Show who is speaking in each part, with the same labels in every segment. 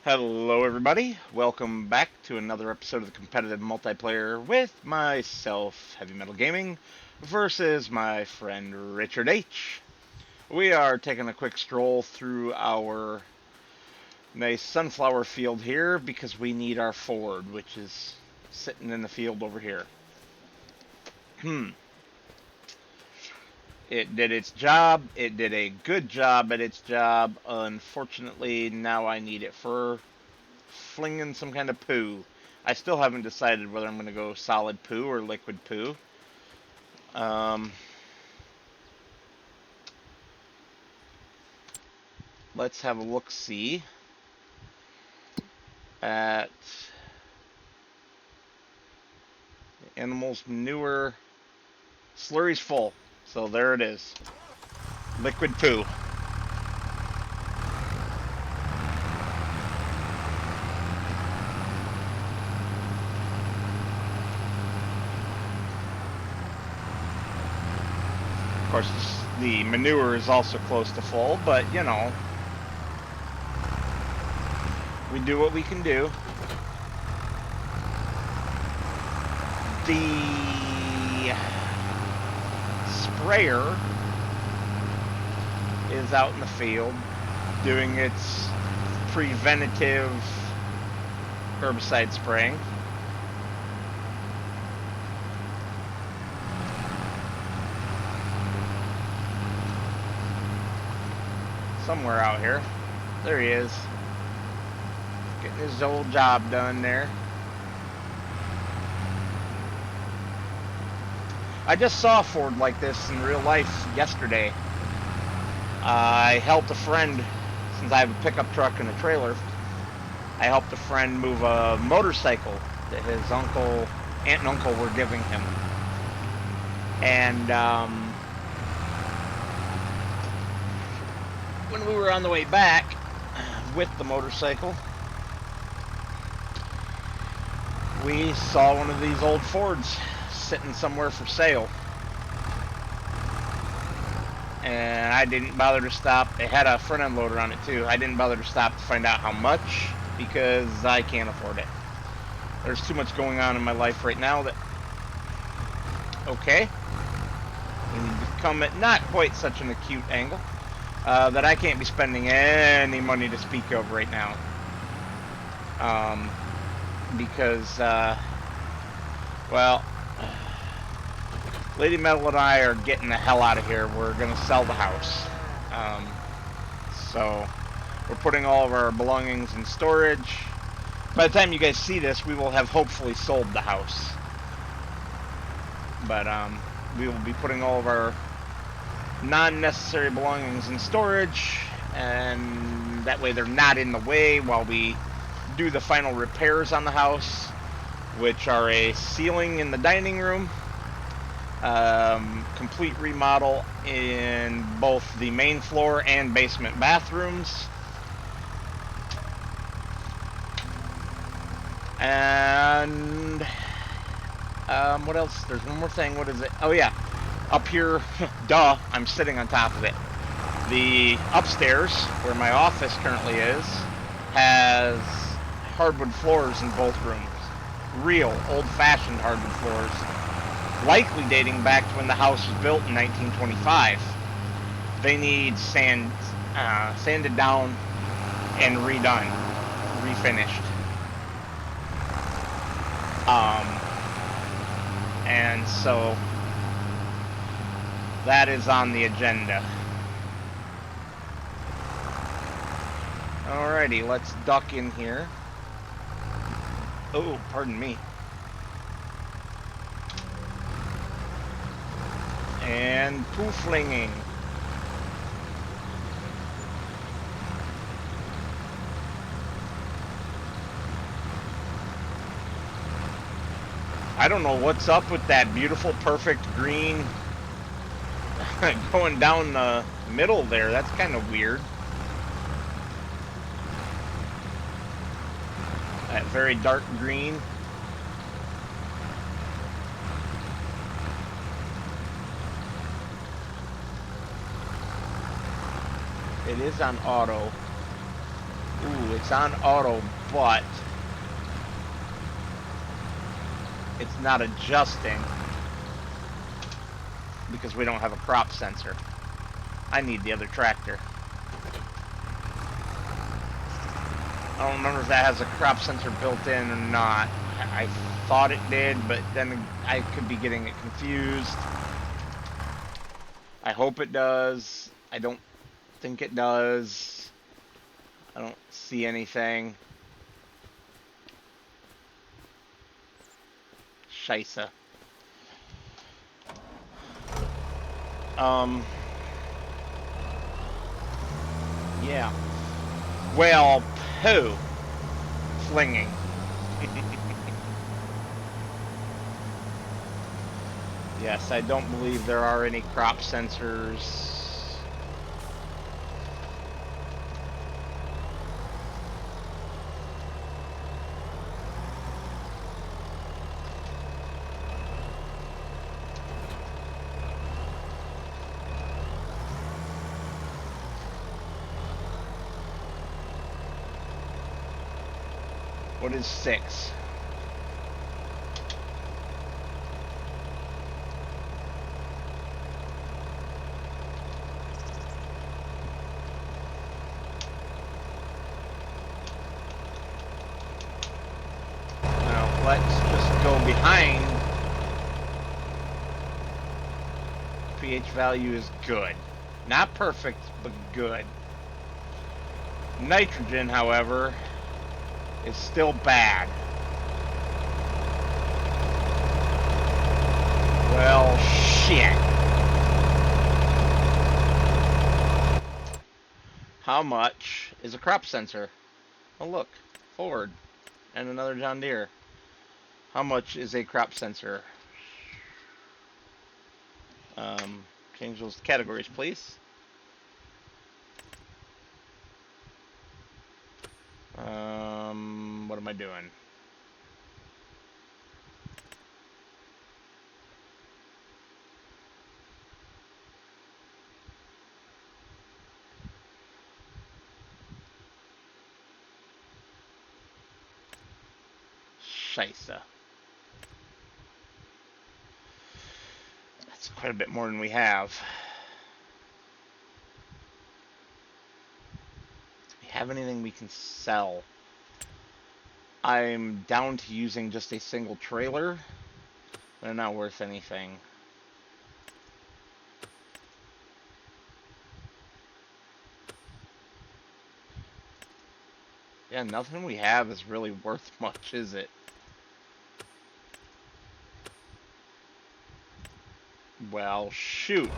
Speaker 1: Hello, everybody. Welcome back to another episode of the competitive multiplayer with myself, Heavy Metal Gaming, versus my friend Richard H. We are taking a quick stroll through our nice sunflower field here because we need our Ford, which is sitting in the field over here. It did its job. It did a good job at its job. Unfortunately, now I need it for flinging some kind of poo. I still haven't decided whether I'm going to go solid poo or liquid poo. Um, let's have a look-see at the animal's manure. Slurry's full, so there it is. Liquid poo. Of course, the manure is also close to full, but you know, we do what we can do. The sprayer is out in the field doing its preventative herbicide spraying. Somewhere out here. There he is. Getting his old job done there. I just saw a Ford like this in real life yesterday. I helped a friend, since I have a pickup truck and a trailer, I helped a friend move a motorcycle that his aunt and uncle were giving him. And when we were on the way back with the motorcycle, we saw one of these old Fords sitting somewhere for sale. And I didn't bother to stop. It had a front end loader on it too. I didn't bother to stop to find out how much because I can't afford it. There's too much going on in my life right now that, okay, we need to come at not quite such an acute angle that I can't be spending any money to speak of right now. Because, well, Lady Metal and I are getting the hell out of here. We're going to sell the house. So we're putting all of our belongings in storage. By the time you guys see this, we will have hopefully sold the house. But we will be putting all of our non-necessary belongings in storage, and that way they're not in the way while we do the final repairs on the house, which are a ceiling in the dining room, complete remodel in both the main floor and basement bathrooms, and what else? There's one more thing. What is it? Oh yeah, up here, duh, I'm sitting on top of it. The upstairs, where my office currently is, has hardwood floors in both rooms. Real, old-fashioned hardwood floors. Likely dating back to when the house was built in 1925. They need sanded down and redone, refinished. And so that is on the agenda. Alrighty, let's duck in here. Oh, pardon me. And poo flinging. I don't know what's up with that beautiful, perfect green going down the middle there. That's kind of weird. That very dark green. It is on auto. Ooh, it's on auto, but it's not adjusting because we don't have a crop sensor. I need the other tractor. I don't remember if that has a crop sensor built in or not. I thought it did, but then I could be getting it confused. I hope it does. I don't think it does. I don't see anything. Scheisse. Yeah. Well, poo. Flinging. Yes, I don't believe there are any crop sensors. What is 6? Now, let's just go behind. pH value is good. Not perfect, but good. Nitrogen, however, is still bad. Well, shit. How much is a crop sensor? Oh, look. Ford. And another John Deere. How much is a crop sensor? Change those categories, please. What am I doing? Scheisse. That's quite a bit more than we have. Do we have anything we can sell? I'm down to using just a single trailer. They're not worth anything. Yeah, nothing we have is really worth much, is it? Well, shoot.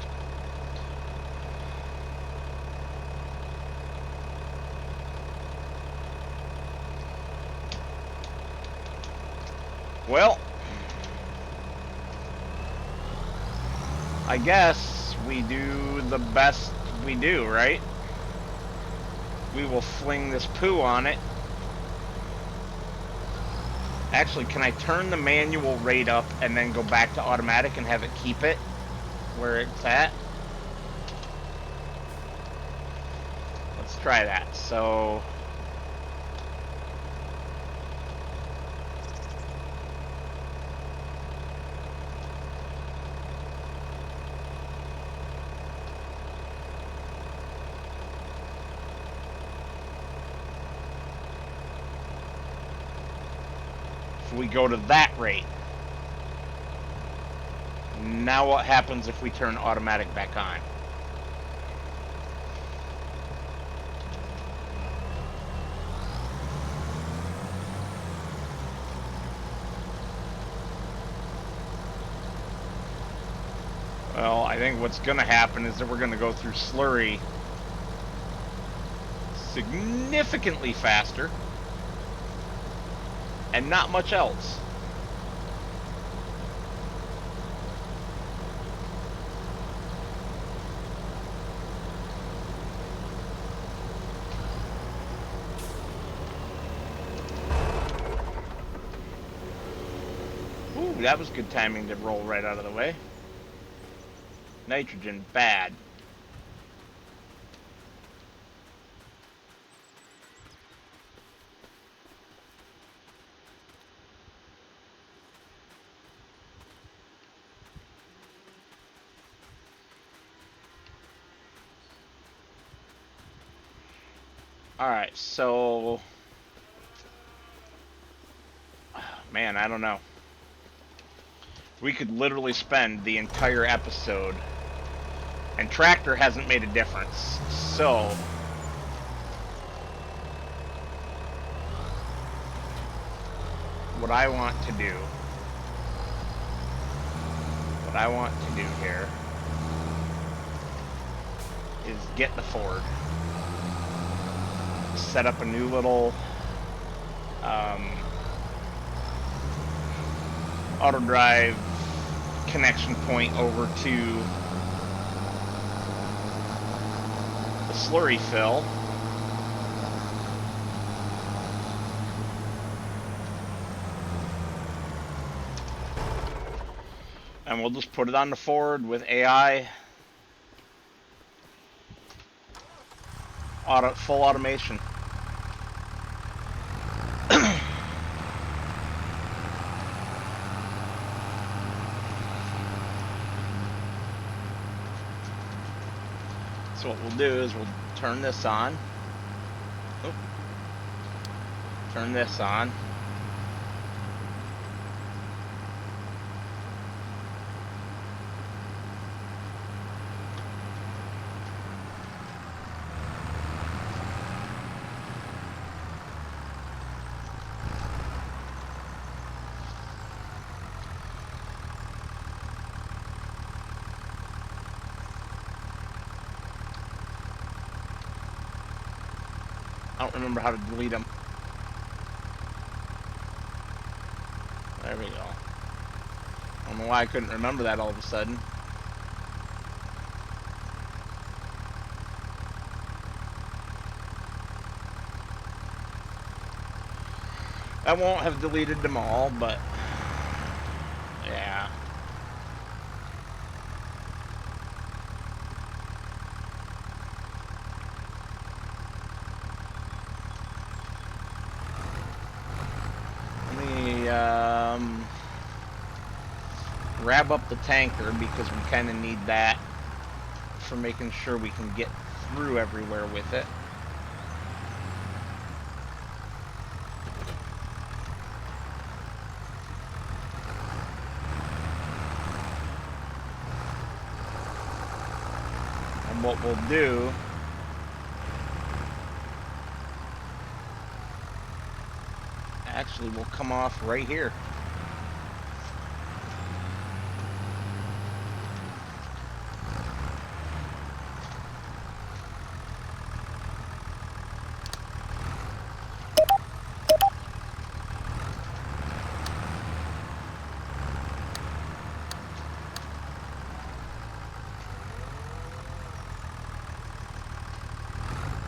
Speaker 1: Well, I guess we do the best we do, right? We will fling this poo on it. Actually, can I turn the manual rate up and then go back to automatic and have it keep it where it's at? Let's try that. So, if we go to that rate. Now what happens if we turn automatic back on? Well, I think what's going to happen is that we're going to go through slurry significantly faster and not much else. Ooh, that was good timing to roll right out of the way. Nitrogen, bad. Alright, so... Man, I don't know. We could literally spend the entire episode, and tractor hasn't made a difference, so... What I want to do here is get the Ford, set up a new little auto drive connection point over to the slurry fill. And we'll just put it on the Ford with AI. Full automation. So what we'll do is we'll turn this on. Oh. Turn this on. I don't remember how to delete them. There we go. I don't know why I couldn't remember that all of a sudden. I won't have deleted them all, but yeah. Let me grab up the tanker because we kind of need that for making sure we can get through everywhere with it. And what we'll do actually will come off right here.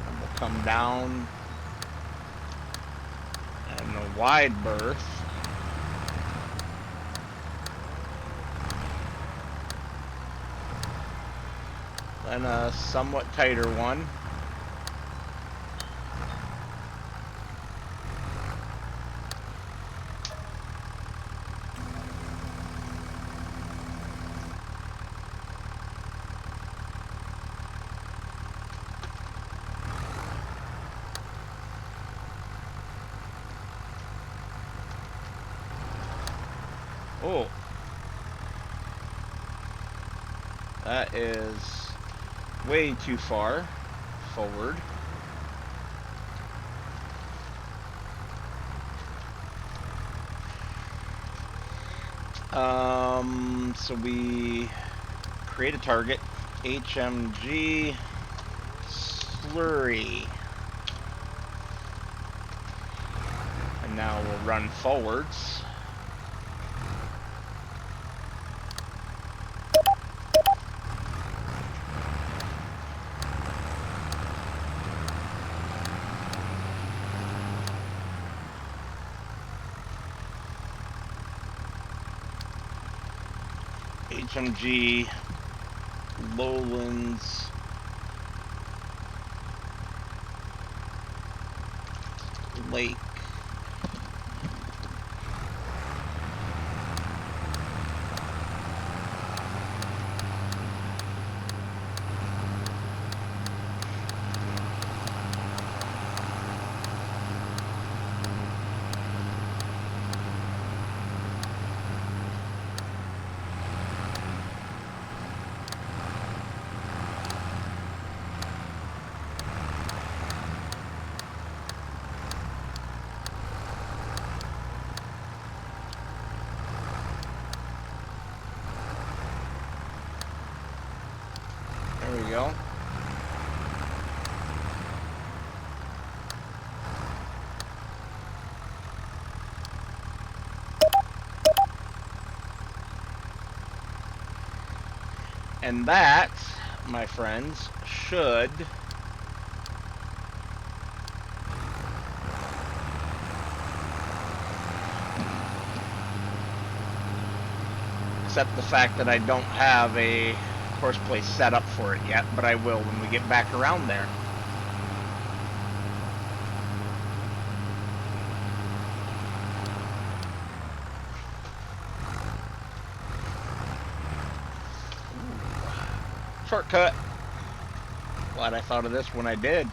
Speaker 1: And we'll come down and the wide berth. Then a somewhat tighter one. Oh, that is way too far forward. So we create a target, HMG slurry, and now we'll run forwards. HMG Lowlands Lake. And that, my friends, should except the fact that I don't have a horse place set up for it yet, but I will when we get back around there. Shortcut. Glad I thought of this when I did.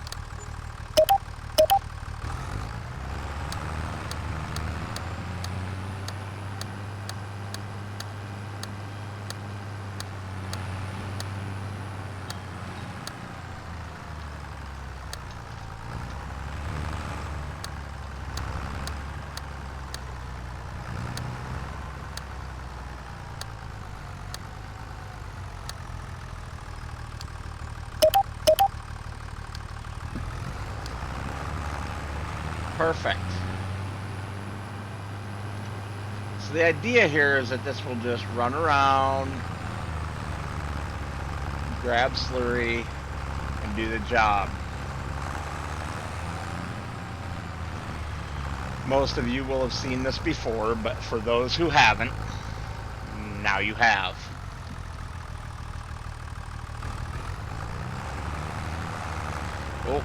Speaker 1: Perfect. So the idea here is that this will just run around, grab slurry, and do the job. Most of you will have seen this before, but for those who haven't, now you have. Oh.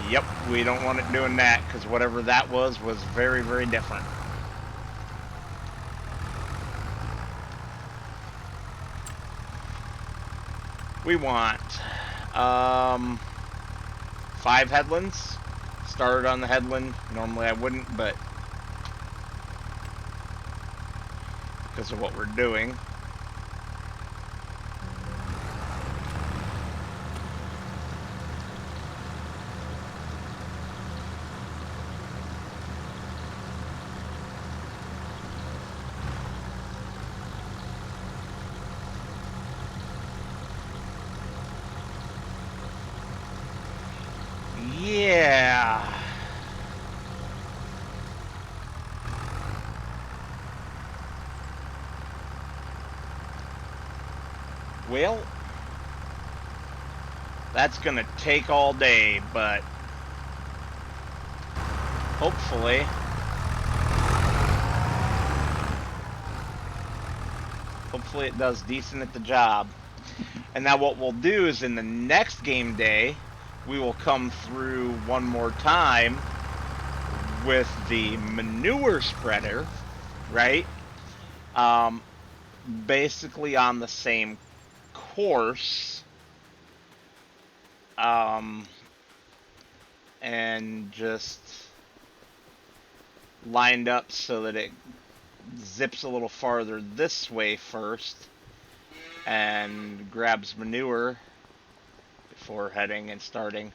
Speaker 1: Yep, we don't want it doing that, because whatever that was very, very different. We want 5 headlands. Started on the headland. Normally I wouldn't, but because of what we're doing. Yeah. Well, that's gonna take all day, but hopefully it does decent at the job. And now what we'll do is in the next game day, we will come through one more time with the manure spreader, right? Basically on the same course, and just lined up so that it zips a little farther this way first and grabs manure before heading and starting,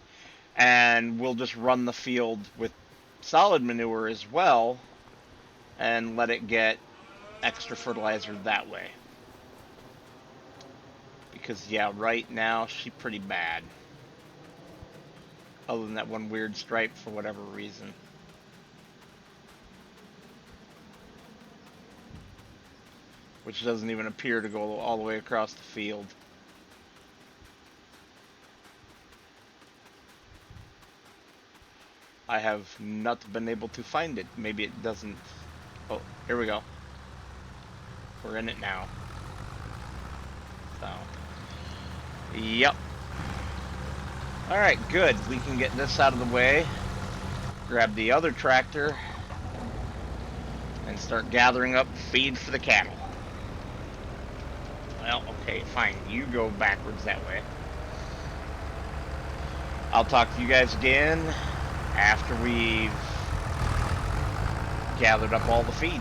Speaker 1: and we'll just run the field with solid manure as well and let it get extra fertilizer that way. Because yeah, right now she's pretty bad, other than that one weird stripe for whatever reason. Which doesn't even appear to go all the way across the field. I have not been able to find it. Maybe it doesn't. Oh, here we go. We're in it now. So, yep. Alright, good. We can get this out of the way. Grab the other tractor and start gathering up feed for the cattle. Well, okay, fine. You go backwards that way. I'll talk to you guys again after we've gathered up all the feed.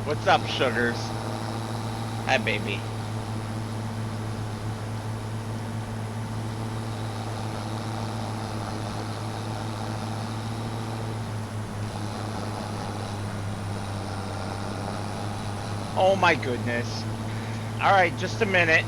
Speaker 1: What's up, sugars? Hi, baby. Oh my goodness. Alright, just a minute.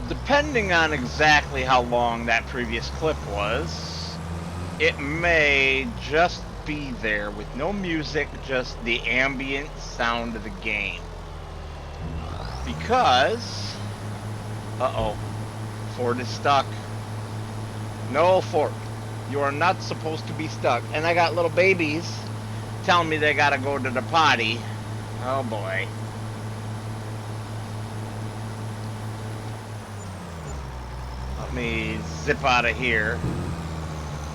Speaker 1: Depending on exactly how long that previous clip was, it may just be there with no music, just the ambient sound of the game. Because, uh-oh, Ford is stuck. No, Ford, you are not supposed to be stuck. And I got little babies telling me they gotta go to the potty. Oh boy. Let me zip out of here,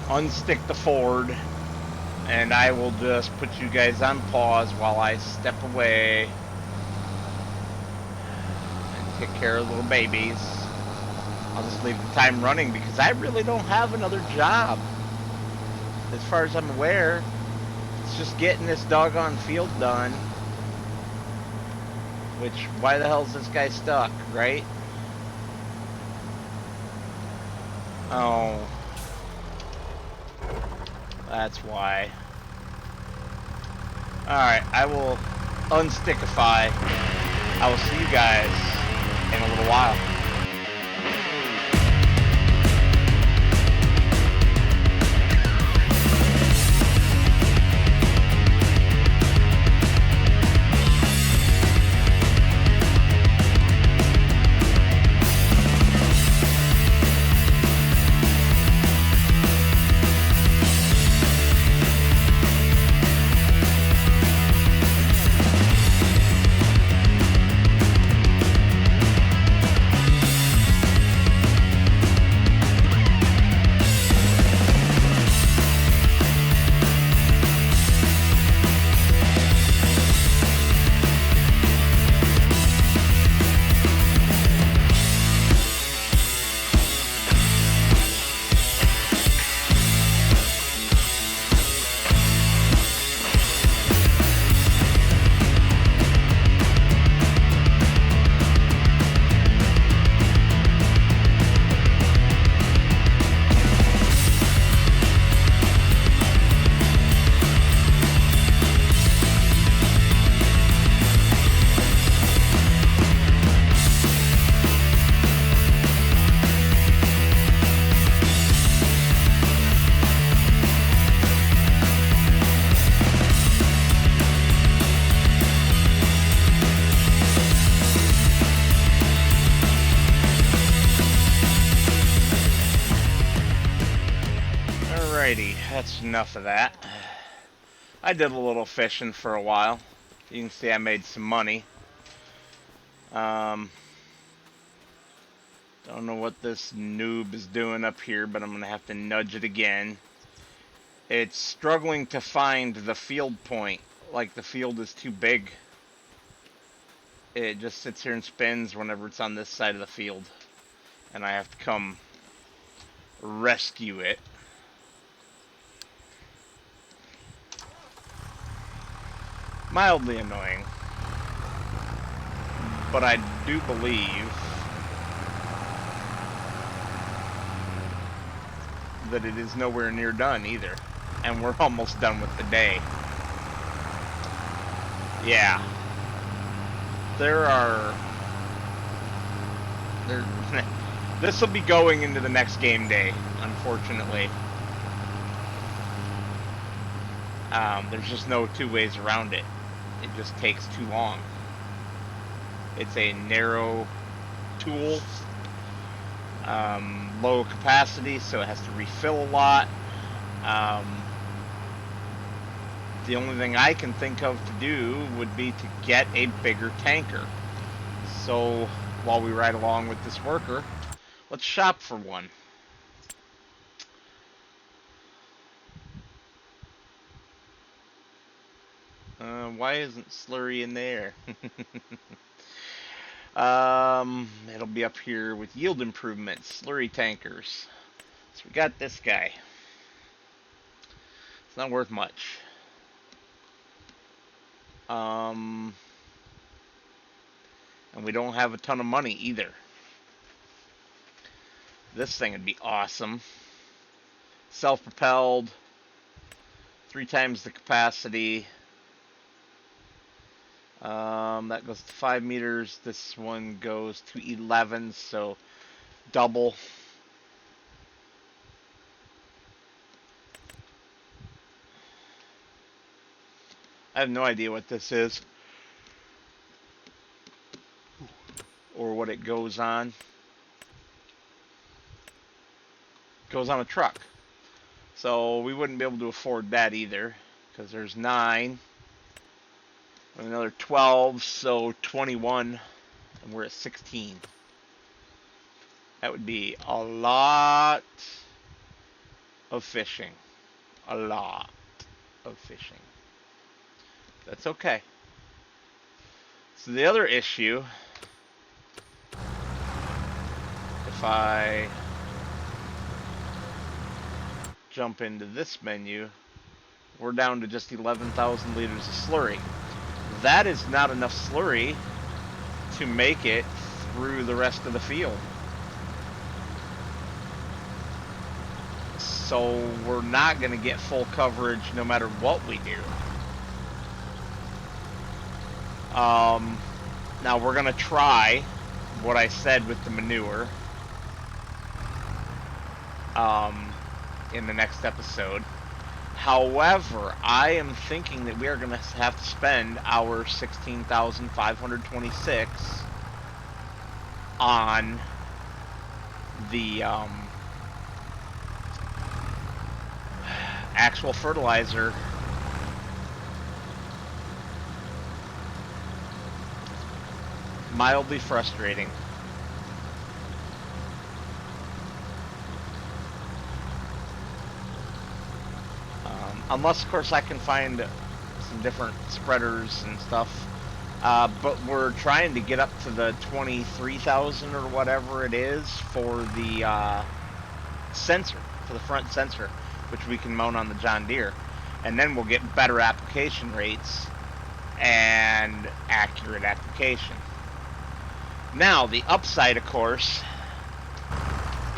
Speaker 1: unstick the Ford, and I will just put you guys on pause while I step away and take care of little babies. I'll just leave the time running because I really don't have another job. As far as I'm aware, it's just getting this doggone field done. Which, why the hell is this guy stuck, right? Oh. That's why. Alright, I will unstickify. I will see you guys in a little while. Alrighty, that's enough of that. I did a little fishing for a while. You can see I made some money. Don't know what this noob is doing up here, but I'm going to have to nudge it again. It's struggling to find the field point. Like the field is too big. It just sits here and spins whenever it's on this side of the field. And I have to come rescue it. Mildly annoying. But I do believe that it is nowhere near done either. And we're almost done with the day. Yeah. This will be going into the next game day, unfortunately. There's just no two ways around it. It just takes too long. It's a narrow tool, low capacity, so it has to refill a lot. The only thing I can think of to do would be to get a bigger tanker. So while we ride along with this worker, let's shop for one. Why isn't Slurry in there? It'll be up here with yield improvements, slurry tankers. So we got this guy. It's not worth much. And we don't have a ton of money either. This thing would be awesome. Self-propelled, 3 times the capacity. That goes to 5 meters. This one goes to 11, so double. I have no idea what this is or what it goes on. It goes on a truck. So we wouldn't be able to afford that either because there's 9 and another 12, so 21, and we're at 16. That would be a lot of fishing. A lot of fishing. That's okay. So the other issue, if I jump into this menu, we're down to just 11,000 liters of slurry. That is not enough slurry to make it through the rest of the field. So we're not going to get full coverage no matter what we do. Now we're going to try what I said with the manure in the next episode. However, I am thinking that we are going to have to spend our 16,526 on the actual fertilizer. Mildly frustrating. Unless, of course, I can find some different spreaders and stuff. But we're trying to get up to the 23,000 or whatever it is for the sensor, for the front sensor, which we can mount on the John Deere. And then we'll get better application rates and accurate application. Now, the upside, of course,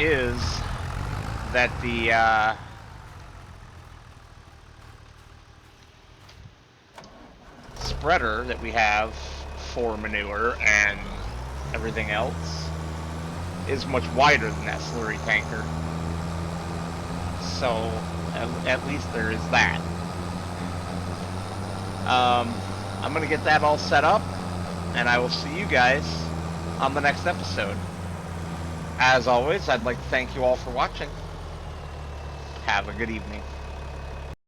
Speaker 1: is that the spreader that we have for manure and everything else is much wider than that slurry tanker. So, at least there is that. I'm going to get that all set up, and I will see you guys on the next episode. As always, I'd like to thank you all for watching. Have a good evening.